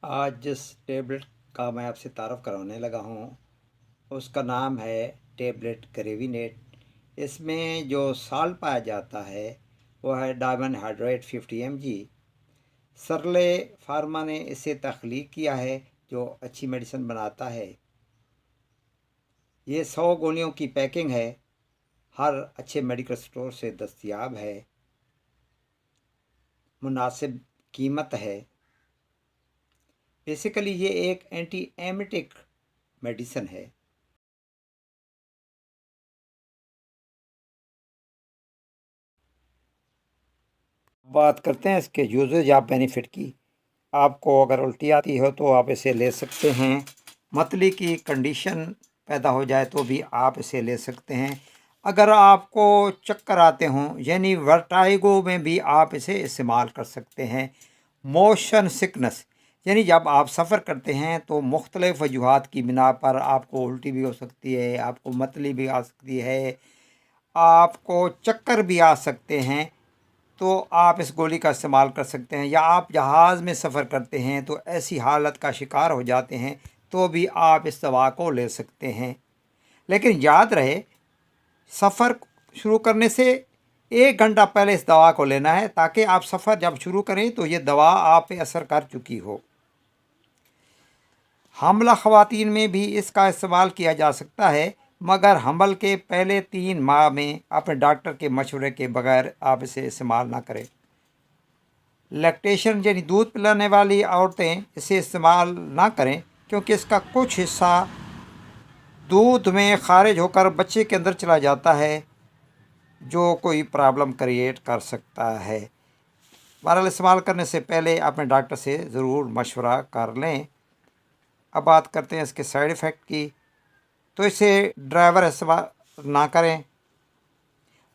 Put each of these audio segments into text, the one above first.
आज जिस टेबलेट का मैं आपसे तारफ़ करवाने लगा हूँ उसका नाम है टेबलेट ग्रेविनेट। इसमें जो साल्ट पाया जाता है वो है डायमंड हाइड्रेट 50 mg। सरले फार्मा ने इसे तख्लीक किया है जो अच्छी मेडिसिन बनाता है। ये 100 गोलियों की पैकिंग है, हर अच्छे मेडिकल स्टोर से दस्तयाब है, मुनासिब कीमत है। बेसिकली ये एक एंटी एमिटिक मेडिसिन है। बात करते हैं इसके यूजेज या बेनिफिट की। आपको अगर उल्टी आती हो तो आप इसे ले सकते हैं। मतली की कंडीशन पैदा हो जाए तो भी आप इसे ले सकते हैं। अगर आपको चक्कर आते हों यानी वर्टाइगो में भी आप इसे इस्तेमाल कर सकते हैं। मोशन सिकनेस यानी जब आप सफ़र करते हैं तो मुख्तलिफ़ वजूहात की बिना पर आपको उल्टी भी हो सकती है, आपको मतली भी आ सकती है, आपको चक्कर भी आ सकते हैं, तो आप इस गोली का इस्तेमाल कर सकते हैं। या आप जहाज़ में सफ़र करते हैं तो ऐसी हालत का शिकार हो जाते हैं तो भी आप इस दवा को ले सकते हैं। लेकिन याद रहे, सफ़र शुरू करने से 1 घंटा पहले इस दवा को लेना है ताकि आप सफ़र जब शुरू करें तो ये दवा आप पे असर कर चुकी हो। हमला ख़वातीन में भी इसका इस्तेमाल किया जा सकता है, मगर हमल के पहले 3 माह में अपने डॉक्टर के मशवरे के बगैर आप इसे इस्तेमाल ना करें। लैक्टेशन यानी दूध पिलाने वाली औरतें इसे इस्तेमाल ना करें क्योंकि इसका कुछ हिस्सा दूध में खारिज होकर बच्चे के अंदर चला जाता है जो कोई प्रॉब्लम क्रिएट कर सकता है। बहरहाल इस्तेमाल करने से पहले अपने डॉक्टर से ज़रूर मशवरा कर लें। अब बात करते हैं इसके साइड इफ़ेक्ट की। तो इसे ड्राइवर इस्तेमाल ना करें,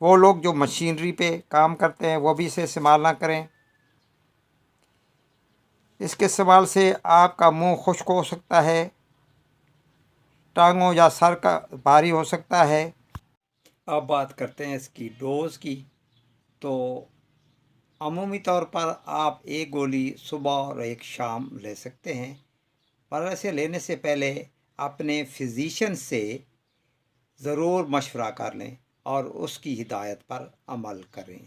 वो लोग जो मशीनरी पे काम करते हैं वो भी इसे इस्तेमाल ना करें। इसके इस्तेमाल से आपका मुंह खुश्क हो सकता है, टांगों या सर का भारी हो सकता है। अब बात करते हैं इसकी डोज़ की। तो अमूमी तौर पर आप एक गोली सुबह और एक शाम ले सकते हैं, पर ऐसे लेने से पहले अपने फिजिशियन से ज़रूर मशवरा कर लें और उसकी हिदायत पर अमल करें।